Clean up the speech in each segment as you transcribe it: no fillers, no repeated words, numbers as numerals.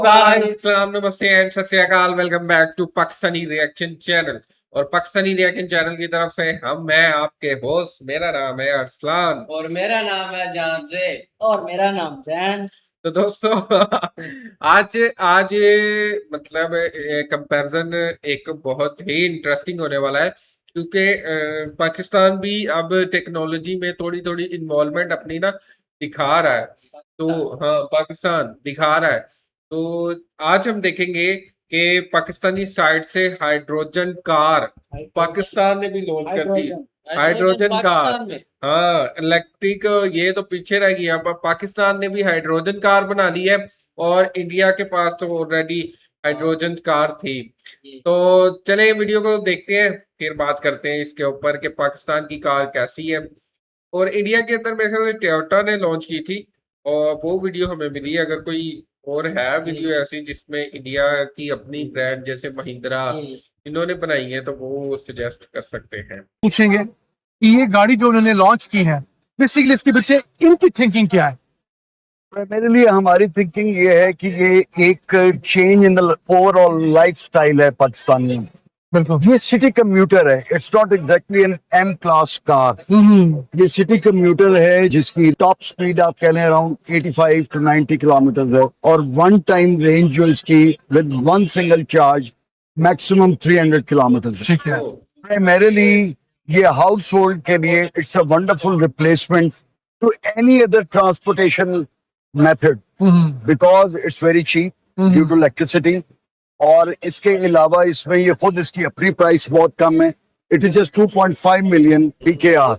अस्सलाम नमस्ते एंड सत श्री अकाल। Welcome back to Pakistani reaction channel. और पाकिस्तानी रिएक्शन चैनल की तरफ से मैं आपके होस्ट, मेरा नाम है अरसलान और मेरा नाम है जानजे और मेरा नाम जैन। तो दोस्तों आज आज ये मतलब कंपैरिजन एक बहुत ही इंटरेस्टिंग होने वाला है, क्योंकि पाकिस्तान भी अब टेक्नोलॉजी में थोड़ी थोड़ी इन्वॉल्वमेंट अपनी ना दिखा रहा है। तो हाँ, पाकिस्तान दिखा रहा है। तो आज हम देखेंगे कि पाकिस्तानी साइड से हाइड्रोजन कार पाकिस्तान ने भी लॉन्च कर दी। हाइड्रोजन कार, हाँ इलेक्ट्रिक, ये तो पीछे रह गई। अब पाकिस्तान ने भी हाइड्रोजन कार बना ली है और इंडिया के पास तो ऑलरेडी हाइड्रोजन कार थी। तो चले वीडियो को देखते हैं, फिर बात करते हैं इसके ऊपर कि पाकिस्तान की कार कैसी है। और इंडिया के अंदर मेरे ख्याल से टोयोटा ने लॉन्च की थी और वो वीडियो हमें मिली। अगर कोई और है वीडियो ऐसी जिसमें इंडिया की अपनी ब्रांड जैसे महिंद्रा इन्होंने बनाई है तो वो सजेस्ट कर सकते हैं। पूछेंगे कि ये गाड़ी जो उन्होंने लॉन्च की है, बेसिकली इसके पीछे इनकी थिंकिंग क्या है। मेरे लिए हमारी थिंकिंग ये है कि ये एक change in the overall lifestyle है पाकिस्तान में। बिल्कुल, ये सिटी कम्यूटर है, it's not exactly an M class car. ये सिटी कम्यूटर है जिसकी टॉप स्पीड आप कह लें अराउंड 85 to 90 किलोमीटर है, और वन टाइम रेंज जो इसकी with one single charge maximum 300 kilometre. ठीक है। प्राइमरीली ये हाउस होल्ड के लिए it's a wonderful replacement to any other transportation method because it's very cheap due to electricity. और इसके अलावा इसमें ये खुद इसकी अपनी प्राइस बहुत कम है, it is just 2.5 million PKR।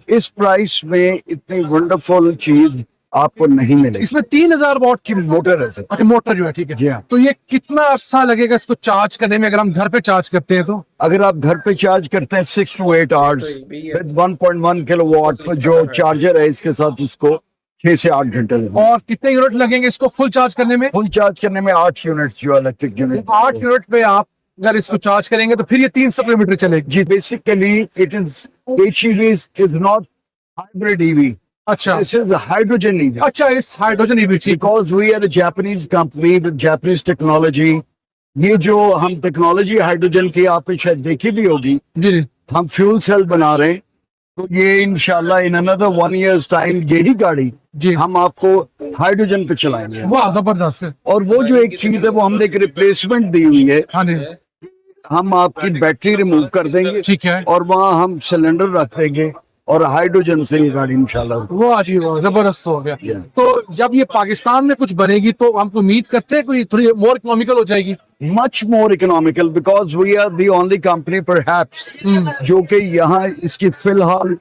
इस प्राइस में इतनी वंडरफुल चीज आपको नहीं मिलेगी। इसमें 3000 वॉट की मोटर है। अच्छा, मोटर जो है, ठीक है जी हाँ। तो ये कितना अर्सा लगेगा इसको चार्ज करने में, अगर हम घर पे चार्ज करते हैं तो? अगर आप घर पे चार्ज करते हैं 6 to 8 आवर्स विद 1.1 किलोवाट जो चार्जर है इसके साथ, इसको 6 से 8 घंटे लगेंगे। और कितने यूनिट लगेंगे इसको फुल चार्ज करने में? फुल चार्ज करने में 8 यूनिट जो इलेक्ट्रिक यूनिट। 8 यूनिट पे आप अगर इसको चार्ज करेंगे तो फिर ये 300 किलोमीटर चलेगी। जी, basically it is HEV is not hybrid EV। अच्छा, दिस इज हाइड्रोजन EV। अच्छा, इट्स हाइड्रोजन EV। ठीक, because we are a Japanese company with Japanese technology. ये जो हम टेक्नोलॉजी हाइड्रोजन की आपने शायद देखी भी होगी, जी, हम फ्यूल सेल बना रहे हैं। तो ये इंशाल्लाह इन अनदर 1 year's टाइम यही गाड़ी जी, हम आपको हाइड्रोजन पे चलाएंगे। वाह जबरदस्त है। और वो जो एक चीज है वो हमने एक रिप्लेसमेंट दी हुई है, हाँ जी, हम आपकी बैटरी रिमूव कर देंगे ठीक है। और वहाँ हम सिलेंडर रख देंगे और हाइड्रोजन से ये गाड़ी इंशाल्लाह। वाह जी वाह, जबरदस्त हो गया। Yeah. तो जब ये पाकिस्तान में कुछ बनेगी तो हम उम्मीद करते हैं कोई थोड़ी मोर इकोनॉमिकल हो जाएगी। Much more economical because we are the only company perhaps जो कि यहाँ इसकी फिलहाल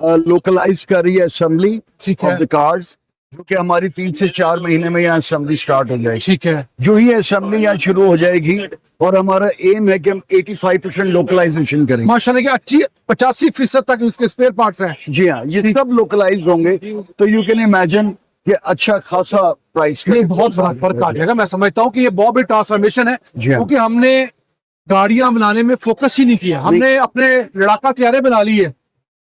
लोकलाइज कर रही है असेंबली ठीक ऑफ है, द कार्स, जो कि हमारी 3 से 4 महीने में यहाँ असेंबली स्टार्ट हो जाएगी। ठीक है। जो ही असेंबली यहाँ शुरू हो जाएगी और हमारा एम है कि हम 85% लोकलाइजेशन करेंगे। माशाल्लाह कि 85% तक इसके स्पेयर पार्ट्स हैं। जी हाँ, ये सब लोकलाइज होंगे तो यू कैन इमेजिन कि अच्छा खासा प्राइस नहीं, बहुत बड़ा फर्क आ जाएगा। मैं समझता हूँ कि ये बहुत बड़ी ट्रांसफॉर्मेशन है, जी हाँ। क्योंकि हमने गाड़ियां बनाने में फोकस ही नहीं किया। हमने अपने लड़ाका तैयारे बना लिए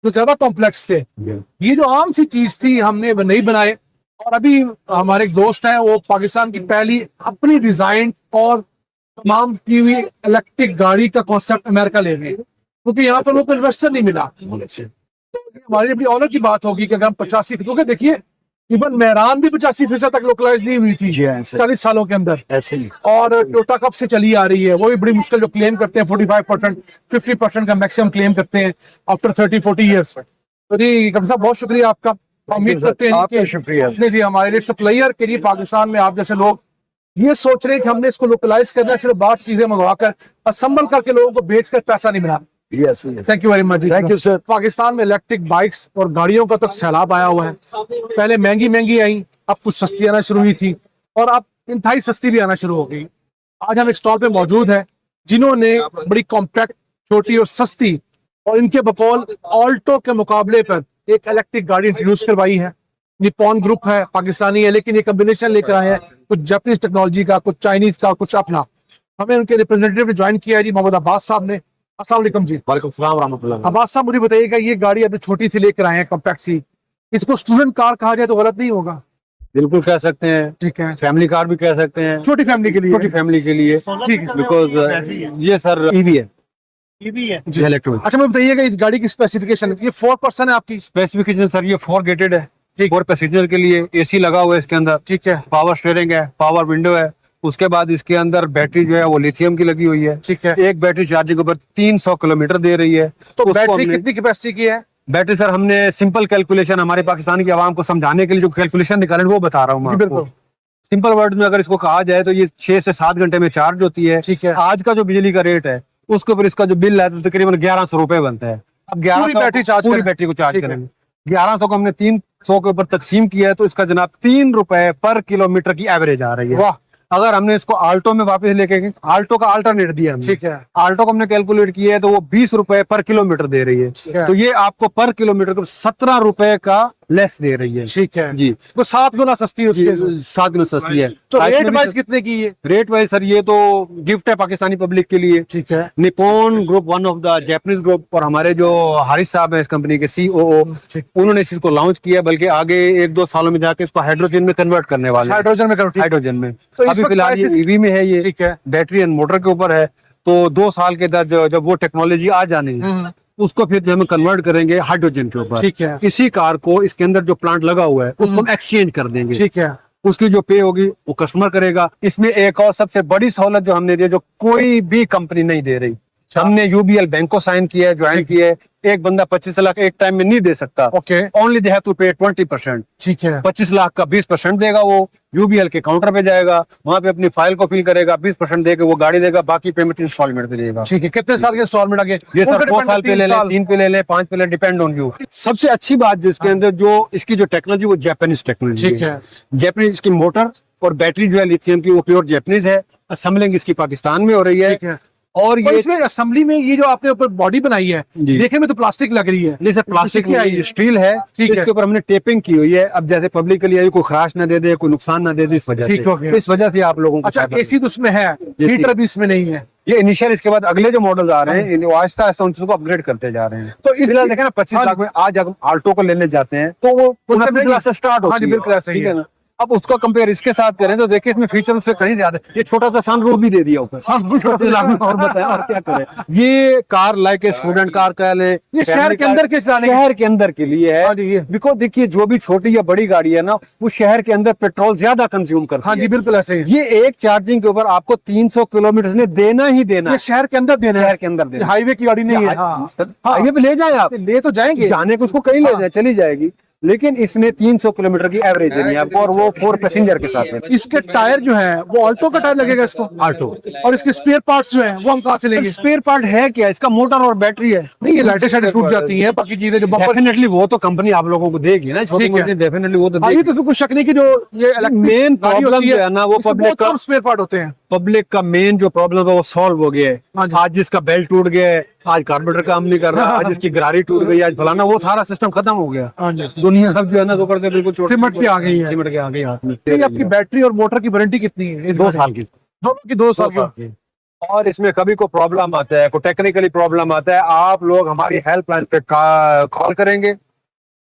जो ज्यादा कॉम्प्लेक्स थे। ये जो आम सी चीज थी हमने नहीं बनाए। और अभी हमारे एक दोस्त हैं, वो पाकिस्तान की पहली अपनी डिजाइन और तमाम की हुई इलेक्ट्रिक गाड़ी का कॉन्सेप्ट अमेरिका ले गए, क्योंकि यहाँ पर वो इन्वेस्टर नहीं मिला। हमारी अपनी ऑनर की बात होगी कि अगर हम 85, क्योंकि देखिए इवन मेहरान भी 85% तक लोकलाइज नहीं हुई थी 40 सालों के अंदर ऐसे ही। और टोटा कब से चली आ रही है, वो भी बड़ी मुश्किल जो क्लेम करते हैं 45% 50% का मैक्सिमम क्लेम करते हैं आफ्टर 30-40 ईयर्स। तो जी डॉक्टर साहब बहुत शुक्रिया आपका। उम्मीद करते हैं आपका शुक्रिया। जी हमारे लिए सप्लायर के लिए पाकिस्तान में आप जैसे लोग ये सोच रहे हैं कि हमने इसको लोकलाइज करना है, सिर्फ बाहर चीजें मंगवाकर असम्बल करके लोगों को बेचकर पैसा नहीं मिला। Yes, thank you very much. Thank you sir. Pakistan में इलेक्ट्रिक बाइक्स और गाड़ियों का तो सैलाब आया हुआ है। पहले महंगी महंगी आई, अब कुछ सस्ती आना शुरू हुई थी और अब इंतहाई सस्ती भी आना शुरू हो गई। आज हम एक स्टॉल पे मौजूद है जिन्होंने बड़ी कॉम्पैक्ट, छोटी और सस्ती और इनके बकौल ऑल्टो के मुकाबले पर एक इलेक्ट्रिक गाड़ी इंट्रोड्यूस करवाई है। निप्पॉन ग्रुप है, पाकिस्तानी है, लेकिन ये कॉम्बिनेशन लेकर आए हैं, कुछ जापानीज टेक्नोलॉजी का, कुछ चाइनीज का, कुछ अपना। हमें उनके रिप्रेजेंटेटिव ने ज्वाइन किया है जी, मोहम्मद अब्बास साहब ने। अस्सलाम वालेकुम जी। वालेकुम सलाम रहमतुल्लाह। अब्बास साहब मुझे बताइएगा, ये गाड़ी अभी छोटी सी लेकर आए हैं कॉम्पैक्ट सी, इसको स्टूडेंट कार कहा जाए तो गलत नहीं होगा? बिल्कुल कह सकते हैं, ठीक है, फैमिली कार भी कह सकते हैं, छोटी फैमिली के लिए। छोटी फैमिली के लिए, ठीक है, बिकॉज ये सर ईवी है, जी। इलेक्ट्रिक। अच्छा मुझे बताइएगा इस गाड़ी की स्पेसिफिकेशन, ये 4% है आपकी? स्पेसिफिकेशन सर ये 4 गेटेड है, ठीक। 4 पैसेंजर के लिए, एसी लगा हुआ है इसके अंदर, ठीक है, पावर स्टीयरिंग है, पावर विंडो है। उसके बाद इसके अंदर बैटरी जो है वो लिथियम की लगी हुई है, ठीक है। एक बैटरी चार्जिंग के ऊपर 300 किलोमीटर दे रही है। तो उसको बैटरी हमने- कितनी कैपेसिटी की है? बैटरी सर हमने सिंपल कैलकुलेशन हमारे पाकिस्तान की आवाम को समझाने के लिए जो कैलकुलेशन निकाले वो बता रहा हूँ मैं जी, आपको। बिल्कुल। सिंपल वर्ड में अगर इसको कहा जाए तो ये 6 से 7 घंटे में चार्ज होती है। ठीक है। आज का जो बिजली का रेट है उसके ऊपर इसका जो बिल है तो तकरीबन 1100 रुपए बनता है। अब 1100 पूरी बैटरी चार्ज पूरी करें। बैटरी को चार्ज ठीक है। करेंगे, 1100 को हमने 300 के ऊपर तकसीम किया है तो इसका जनाब 3 रुपए पर किलोमीटर की एवरेज आ रही है। वाह, अगर हमने इसको आल्टो में वापस लेके गए, आल्टो का अल्टरनेट दिया हमने, ठीक है, आल्टो को हमने कैलकुलेट किया है तो वो 20 रुपए पर किलोमीटर दे रही ठीक है। है। तो ये आपको पर किलोमीटर को 17 रुपए का लेस दे रही है ठीक है जी। वो 7 गुना सस्ती है उसके। 7 गुना सस्ती है। तो प्राइस रेट में भी वाइज कितने की है? रेट वाइज सर ये तो गिफ्ट है पाकिस्तानी पब्लिक के लिए। ठीक है, Nippon group, one of the Japanese group, और हमारे जो हारिस साहब हैं इस कंपनी के सीओओ, ठीक। उन्होंने इस चीज को लॉन्च किया, बल्कि आगे 1-2 सालों में जाके इसको हाइड्रोजन में कन्वर्ट करने वाले हैं। हाइड्रोजन में करो, ठीक। हाइड्रोजन में तो इस अभी वक्त फिलहाल ये prices- ईवी में है, ये ठीक है, बैटरी एंड मोटर के ऊपर है। तो 2 साल के बाद जब वो टेक्नोलॉजी आ जानी है उसको फिर जो हम कन्वर्ट करेंगे हाइड्रोजन के ऊपर। ठीक है, इसी कार को इसके अंदर जो प्लांट लगा हुआ है उसको हम एक्सचेंज कर देंगे। ठीक है, उसकी जो पे होगी वो कस्टमर करेगा। इसमें एक और सबसे बड़ी सहूलत जो हमने दी है, जो कोई भी कंपनी नहीं दे रही, हमने यूबीएल बैंक को साइन किया है, ज्वाइन किया है। एक बंदा 25 लाख एक टाइम में नहीं दे सकता। Okay, only they have to pay 20%। ठीक है, 25 लाख का 20% देगा, वो यूबीएल के काउंटर पे जाएगा, वहां पे अपनी फाइल को फिल करेगा, 20% देके वो गाड़ी देगा, बाकी पेमेंट इंस्टॉलमेंट पे देगा। ठीक है। कितने साल के इंस्टॉलमेंट आगे? ये सर 2 साल पे ले ले, 3 पे ले ले, 5 पे ले, डिपेंड ऑन यू। सबसे अच्छी बात जो इसके अंदर जो इसकी जो टेक्नोलॉजी वो जापानीज टेक्नोलॉजी ठीक है, जापानीज इसकी मोटर और बैटरी जो है लिथियम की वो प्योर जापानीज है। असेंबलिंग इसकी पाकिस्तान में हो रही है। ठीक है। और और ये इसमें असेंबली में ये जो आपने ऊपर बॉडी बनाई है, जी। देखने में तो प्लास्टिक लग रही है। नहीं सर, प्लास्टिक की आई है? में स्टील है, ठीक है। इसके ऊपर हमने टेपिंग की हुई है। अब जैसे पब्लिक के लिए कोई खराश ना दे दे, कोई नुकसान ना दे दे, इस वजह ठीक हो गया। से इस वजह से आप लोगों को अच्छा, फायदा एसी तो उसमें है, हीटर भी इसमें नहीं है। ये इनिशियल, इसके बाद अगले जो मॉडल आ रहे हैं वो आहिस्ता आहिस्ता उनको अपग्रेड करते जा रहे हैं। तो इस फिलहाल देखें ना 25 हाँ लाख में आज हम आल्टो को लेने जाते हैं तो वो 29 लाख से स्टार्ट हाँ जी, होती बिल्कुल है, ऐसा ही ठीक है। है ना। अब उसको कंपेयर इसके साथ करें तो देखिए इसमें फीचर उससे कहीं ज्यादा, ये छोटा सा सनरूफ भी दे दिया ऊपर। 25 लाख में और बताया और क्या करें। ये कार लाइक स्टूडेंट कार कह लें, ये शहर के अंदर के चलाने शहर के अंदर के लिए है। हाँ जी, ये। बिकॉज देखिए जो भी छोटी या बड़ी गाड़ी है ना वो शहर के अंदर पेट्रोल ज्यादा कंज्यूम करती हाँ जी, है। बिल्कुल ऐसे ही। ये एक चार्जिंग के ऊपर आपको 300 किलोमीटर ने देना ही देना ये है। शहर के अंदर देना है, शहर के अंदर देना है। हाईवे की गाड़ी नहीं है। हाँ, हाईवे पे ले जाए आप, ले तो जाएंगे। जाने को उसको कहीं ले जाए, चली जाएगी, लेकिन इसने 300 किलोमीटर की एवरेज देनी है आपको, और वो 4 पैसेंजर के साथ में। इसके टायर जो है वो ऑल्टो का टायर लगेगा इसको, ऑल्टो। और इसके स्पेयर पार्ट्स जो है वो हम कहाँ से लेंगे? स्पेयर पार्ट है क्या इसका? मोटर और बैटरी है। नहीं, ये लाइटें शाइटें टूट जाती हैं, बाकी चीजें जो बम्पर। डेफिनेटली वो तो कंपनी आप लोगों को देगी ना, छोटी ठीक है। मोटी डेफिनेटली वो तो हाँ, ये देगी। तो इसमें कुछ शक नहीं कि जो ये Main problem जो है ना, वो public का- कम स्पेयर पार्ट होते हैं। पब्लिक का मेन जो प्रॉब्लम है वो सॉल्व हो गया हाँ है। जी। आज जिसका बेल्ट टूट गया है, आज कार्बोरेटर काम नहीं कर रहा, आज इसकी गरारी टूट गई, आज फलाना, वो सारा सिस्टम खत्म हो गया। हाँ जी। दुनिया अब जो है ना तो करते बिल्कुल सिमट के आ गई है। सिमट के आ गई हाथ में। तो ये आपकी बैटरी और मोटर की वारंटी कितनी है इस 2 गाड़ी साल की। दोनों की 2 साल 2 साल की। की। और इसमें कभी कोई प्रॉब्लम आता है, कोई टेक्निकली प्रॉब्लम आता है, आप लोग हमारी हेल्पलाइन पे कॉल करेंगे,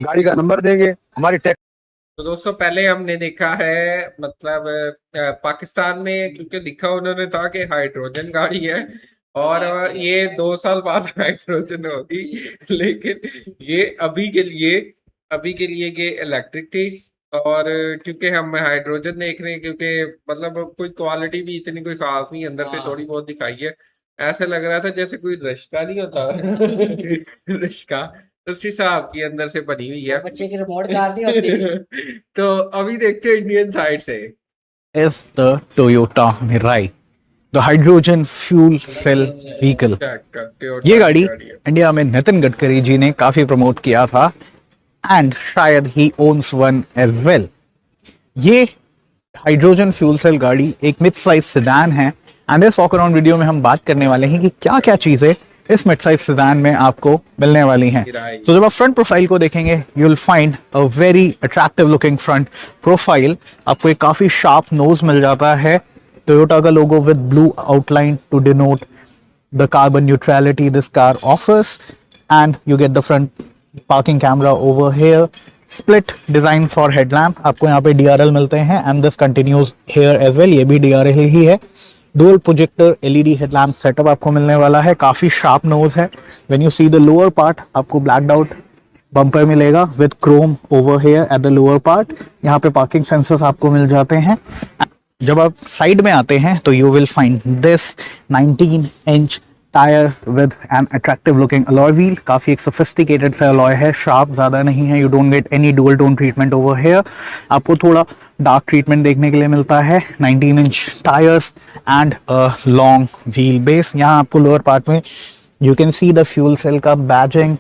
गाड़ी का नंबर देंगे, हमारी तो दोस्तों पहले हमने देखा है मतलब पाकिस्तान में, क्योंकि लिखा उन्होंने था कि हाइड्रोजन गाड़ी है और ये 2 साल बाद हाइड्रोजन होगी, लेकिन ये अभी के लिए ये इलेक्ट्रिक थी। और क्योंकि हम हाइड्रोजन देख रहे हैं, क्योंकि मतलब कोई क्वालिटी भी इतनी कोई खास नहीं, अंदर से थोड़ी बहुत दिखाई है। ऐसा लग रहा था जैसे कोई रिश्का नहीं होता रिश्का, उस हिसाब की अंदर से बनी हुई है। बच्चे की रिमोट कार नहीं होती। तो अभी देखते हैं इंडियन साइड से। is the Toyota Mirai, the hydrogen fuel cell vehicle. Check करते हो, ये गाड़ी है। इंडिया में नितिन गडकरी जी ने काफी प्रमोट किया था एंड शायद ही ओन्स वन एज वेल। ये हाइड्रोजन फ्यूल सेल गाड़ी एक मिड साइज सेडान है एंड इस वॉक अराउंड वीडियो में हम बात करने वाले हैं कि क्या क्या चीजें इस मिड साइज सेडान में आपको मिलने वाली हैं। Right. तो जब आप फ्रंट प्रोफाइल को देखेंगे you will find a very attractive looking front profile. आपको एक काफी शार्प नोज मिल जाता है, टोयोटा का logo with blue outline to denote the carbon neutrality this car offers, and you get the front parking camera over here, split design for headlamp, आपको यहाँ पे DRL मिलते हैं and this continues here as well, ये भी DRL ही है। Dual projector LED headlamp setup आपको मिलने वाला है, काफी शार्प नोज है। When you see the lower part, आपको ब्लैक्ड आउट बम्पर मिलेगा with chrome over here at the lower part. यहाँ पे पार्किंग सेंसर्स आपको मिल जाते हैं। जब आप साइड में आते हैं तो you will find this 19 inch tyre with an attractive looking alloy wheel, काफी एक सोफिस्टिकेटेड सा अलॉय है, शार्प ज्यादा नहीं है। You don't get any dual tone treatment over here, आपको थोड़ा डार्क ट्रीटमेंट देखने के लिए मिलता है। 19 inch tyres and long wheelbase. यहाँ आपको लोअर पार्ट में you can see the fuel cell का बैजिंग,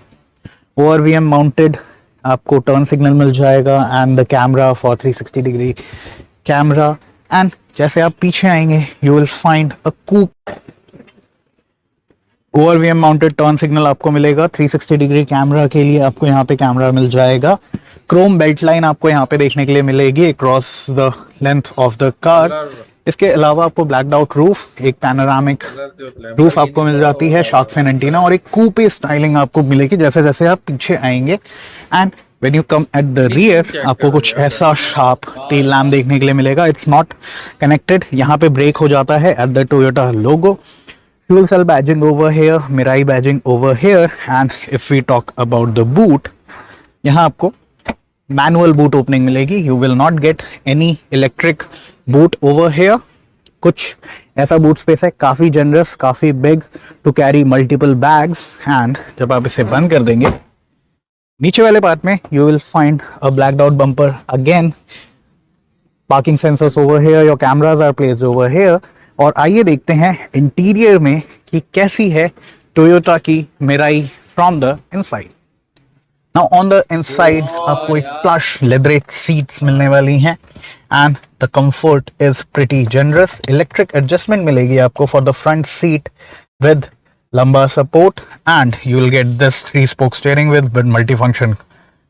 ORVM माउंटेड आपको टर्न सिग्नल मिल जाएगा and the camera for 360 degree camera. And जैसे आप पीछे आएंगे you will find a coupe, ORVM mounted turn signal आपको मिलेगा। 360 डिग्री कैमरा के लिए आपको यहाँ पे कैमरा मिल जाएगा। क्रोम बेल्ट लाइन आपको यहाँ पे देखने के लिए मिलेगी across the length of the car. इसके अलावा आपको ब्लैक्ड आउट रूफ, एक पैनोरामिक रूफ आपको मिल जाती है, शार्क फिन एंटीना और एक कूपे स्टाइलिंग आपको मिलेगी जैसे जैसे आप पीछे आएंगे। And when you come eight the rear आपको कुछ ऐसा शार्प टेल लैम्प देखने के लिए मिलेगा। इट्स नॉट कनेक्टेड, यहाँ पे ब्रेक हो जाता है at the Toyota logo. Fuel cell badging over here, Mirai badging over here. And if we talk about the boot, यहाँ आपको मैनुअल बूट ओपनिंग मिलेगी। You will not get any electric boot over here. कुछ ऐसा boot space है, काफी generous, काफी big to carry multiple bags. And जब आप इसे बंद कर देंगे, नीचे वाले पार्ट में you will find a blacked out bumper again, parking sensors over here, your cameras are placed over here. और आइए देखते हैं इंटीरियर में कि कैसी है टोयोटा की Mirai from the inside. Now on the inside आपको एक प्लश लेदरेट सीट्स मिलने वाली हैं and the comfort is pretty generous. Electric adjustment मिलेगी आपको for the front seat with lumbar support and you will get this 3 spoke steering with multi function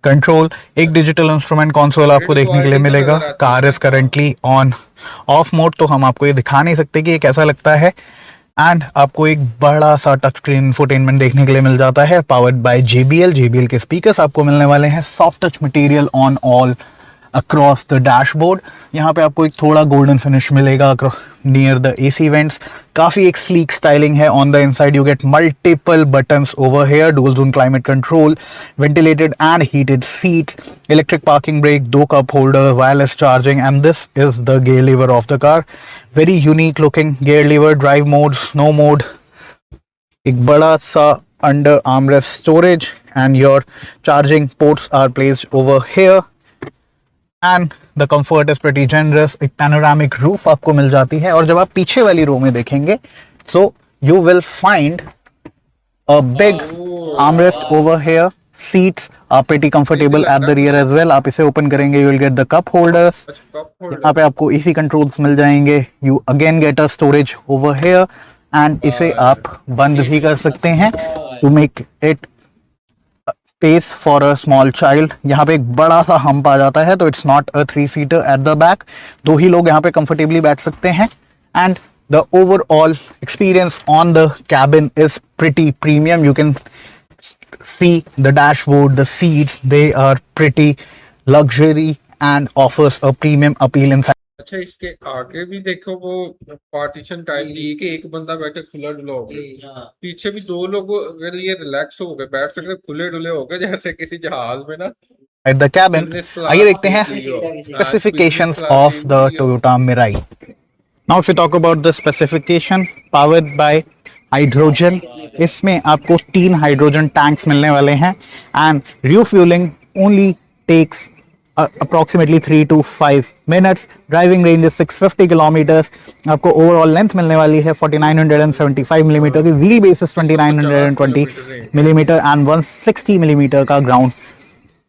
control. एक digital instrument console आपको देखने के लिए मिलेगा। Car is currently on off mode, तो हम आपको ये दिखा नहीं सकते कि ये कैसा लगता है। एंड आपको एक बड़ा सा टच स्क्रीन इंफोटेनमेंट देखने के लिए मिल जाता है, पावर्ड बाय JBL के स्पीकर्स आपको मिलने वाले हैं। Soft touch material on all across the dashboard. यहाँ पे आपको एक थोड़ा गोल्डन फिनिश मिलेगा नियर द AC वेंट्स। काफी एक स्लीक स्टाइलिंग है on the inside. You get multiple buttons over here, dual zone climate control, ventilated and heated seat, electric parking brake, 2 cup holder, wireless charging and this is the gear lever of the car. Very unique looking gear lever, drive mode, snow mode, एक बड़ा सा under armrest storage and your charging ports are placed over here and the comfort is pretty generous. एक panoramic roof आपको मिल जाती है। और जब आप पीछे वाली रो में देखेंगे so you will find a big armrest over here, seats are pretty comfortable at the rear as well. आप इसे ओपन करेंगे you will get the cup holders, यहाँ पे आपको AC कंट्रोल्स मिल जाएंगे। You again get a storage over here and इसे आप बंद भी कर सकते हैं to make it space for a small child. यहाँ पे एक बड़ा सा हम्प आ जाता है, तो it's not a three seater at the back, 2 ही लोग यहाँ पे कंफर्टेबली बैठ सकते हैं। And the overall experience on the cabin is pretty premium. You can see the dashboard, the seats, they are pretty luxury and offers a premium appeal inside. अच्छा, इसके आगे भी देखो वो पार्टीशन टाइप दी है कि एक बंदा बैठे खुला डुला हो गया, हाँ। पीछे भी 2 लोगों के लिए रिलैक्स हो गए बैठ सकते, खुले डुले हो गए जैसे किसी जहाज में ना। At the cabin, Business class आइए देखते हैं सीट ली हो। specifications business class of seat the ली हो। Toyota Mirai. Now if we talk about the specification, powered by hydrogen, इसमें आपको 3 हाइड्रोजन टैंक्स मिलने वाले हैं and refuelling only takes approximately 3 to 5 minutes. Driving range 650 kilometres. आपको overall length मिलने वाली है 4975 मिलीमीटर की, wheel basis 2920 millimetre and 160 millimetre का ground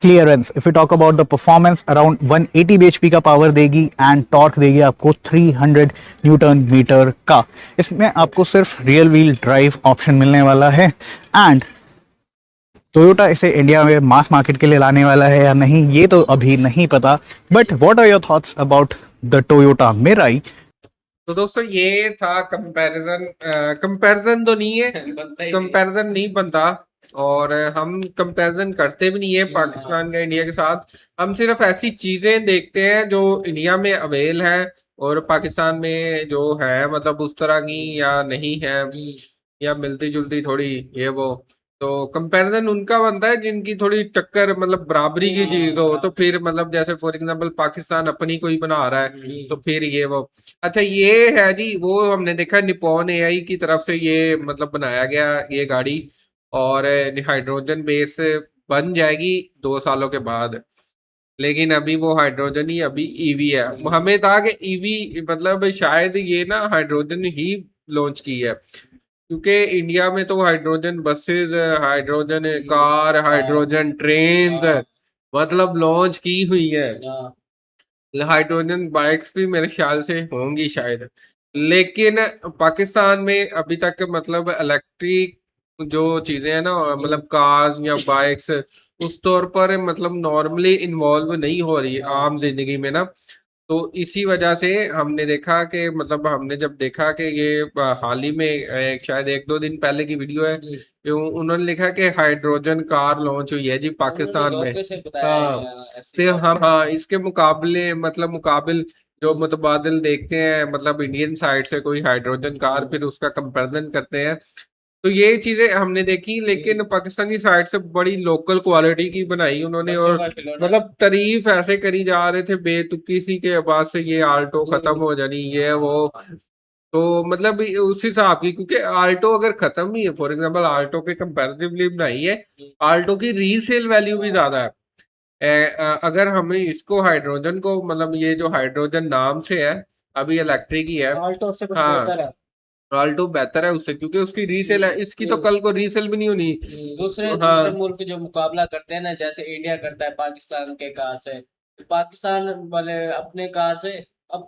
clearance. If you talk about the performance, around 180 bhp का पावर देगी एंड टॉर्क देगी आपको 300 न्यूटन मीटर का। इसमें आपको सिर्फ रियल व्हील ड्राइव ऑप्शन मिलने वाला है एंड टोयोटा इसे इंडिया में मास मार्केट के लिए लाने वाला है या नहीं ये तो अभी नहीं पता। But what are your thoughts about the Toyota Mirai? तो दोस्तों ये था कंपैरिजन तो नहीं है, बनता ही नहीं। कंपैरिजन नहीं बनता और हम कंपैरिजन करते भी नहीं है पाकिस्तान का इंडिया के साथ। हम सिर्फ ऐसी चीजें देखते हैं जो इंडिया में अवेल है और पाकिस्तान में जो है मतलब उस तरह की या नहीं है या मिलती जुलती थोड़ी ये वो। तो कंपैरिजन उनका बनता है जिनकी थोड़ी टक्कर मतलब बराबरी की चीज हो, तो फिर मतलब जैसे फॉर एग्जांपल पाकिस्तान अपनी कोई बना रहा है तो फिर ये वो। अच्छा ये है जी, वो हमने देखा निप्पॉन एआई की तरफ से ये मतलब बनाया गया ये गाड़ी, और हाइड्रोजन बेस बन जाएगी 2 सालों के बाद। लेकिन अभी वो हाइड्रोजन ही अभी ईवी है। हमें था कि ईवी मतलब शायद ये ना हाइड्रोजन ही लॉन्च की है, क्योंकि इंडिया में तो hydrogen buses, hydrogen car, hydrogen trains मतलब लॉन्च की हुई है। हाइड्रोजन बाइक्स भी मेरे ख्याल से होंगी शायद, लेकिन पाकिस्तान में अभी तक मतलब इलेक्ट्रिक जो चीजें हैं ना मतलब कार्स या बाइक्स उस तौर पर मतलब नॉर्मली इन्वॉल्व नहीं हो रही है आम जिंदगी में ना। तो इसी वजह से हमने देखा कि मतलब हमने जब देखा कि ये हाल ही में शायद 1-2 दिन पहले की वीडियो है, उन्होंने लिखा कि हाइड्रोजन कार लॉन्च हुई है जी पाकिस्तान में। हाँ तो हम हाँ इसके मुकाबले मतलब मुकाबिल जो मुतबादिल देखते हैं मतलब इंडियन साइड से कोई हाइड्रोजन कार, फिर उसका कंपैरिजन करते हैं। तो ये चीजें हमने देखी, लेकिन पाकिस्तानी साइड से बड़ी लोकल क्वालिटी की बनाई उन्होंने, और मतलब तारीफ ऐसे करी जा रहे थे बेतुकी सी के बाद से ये आल्टो खत्म हो जानी ये वो। तो मतलब उस हिसाब की, क्योंकि आल्टो अगर खत्म ही है फॉर एग्जांपल आल्टो के कंपैरेटिवली बनाई है, आल्टो की रीसेल वैल्यू भी ज्यादा है। अगर हमें इसको हाइड्रोजन को मतलब ये जो हाइड्रोजन नाम से है अभी इलेक्ट्रिक ही है, ऑल्टो से कुछ हाँ बेहतर है। आल्टो बेहतर है उससे, क्योंकि उसकी रीसेल है, इसकी तो कल को रीसेल भी नहीं होनी। दूसरे हाँ दूसरे मुल्क जो मुकाबला करते हैं ना, जैसे इंडिया करता है पाकिस्तान के कार से, तो पाकिस्तान वाले अपने कार से अब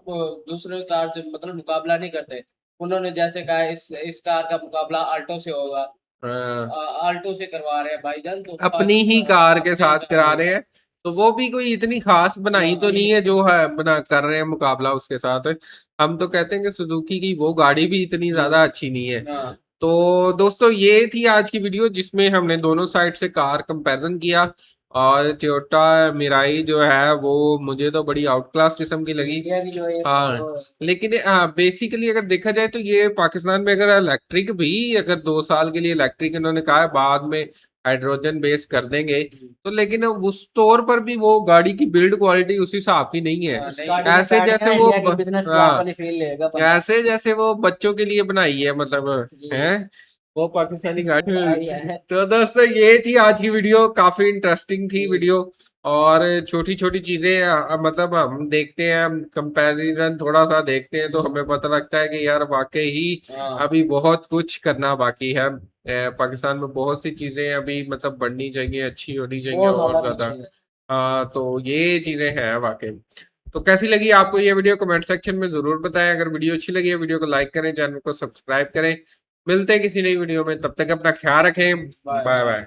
दूसरे कार से मतलब मुकाबला नहीं करते। उन्होंने जैसे कहा इस कार का मुकाबला आल्टो से होगा, हाँ आल्टो से करवा रहे हैं भाईजान। तो अपनी ही कार के अपनी साथ कार करा के रहे साथ। हैं, तो वो भी कोई इतनी खास बनाई तो नहीं है जो है बना कर रहे हैं मुकाबला उसके साथ। हम तो कहते हैं कि सुजुकी की वो गाड़ी भी इतनी ज्यादा अच्छी नहीं है। हाँ तो दोस्तों ये थी आज की वीडियो जिसमें हमने दोनों साइड से कार कंपैरिजन किया, और टोयोटा मिराई जो है वो मुझे तो बड़ी आउट क्लास किस्म की लगी। इंडिया की जो है हाँ लेकिन हाँ बेसिकली अगर देखा जाए तो ये पाकिस्तान में अगर इलेक्ट्रिक भी अगर 2 साल के लिए इलेक्ट्रिक इन्होंने कहा है बाद में हाइड्रोजन बेस कर देंगे, तो लेकिन उस तौर पर भी वो गाड़ी की बिल्ड क्वालिटी उस हिसाब की नहीं है। ऐसे जैसे वो बिजनेस क्लास हाँ वाली फील लेगा बंदा। ऐसे जैसे वो बच्चों के लिए बनाई है मतलब है वो पाकिस्तानी गाड़ी। है। तो दोस्तों ये थी आज की वीडियो, काफी इंटरेस्टिंग थी वीडियो, और छोटी छोटी चीजें मतलब हम देखते हैं, हम कंपैरिजन थोड़ा सा देखते हैं तो हमें पता लगता है कि यार वाकई ही अभी बहुत कुछ करना बाकी है। पाकिस्तान में बहुत सी चीजें अभी मतलब बढ़नी चाहिए, अच्छी होनी चाहिए बहुत और ज्यादा ज्यादा। पीछे है। हाँ तो ये चीजें हैं वाकई। तो कैसी लगी आपको ये वीडियो कमेंट सेक्शन में जरूर बताएं। अगर वीडियो अच्छी लगी है वीडियो को लाइक करें, चैनल को सब्सक्राइब करें। मिलते हैं किसी नई वीडियो में, तब तक अपना ख्याल रखें। Bye bye.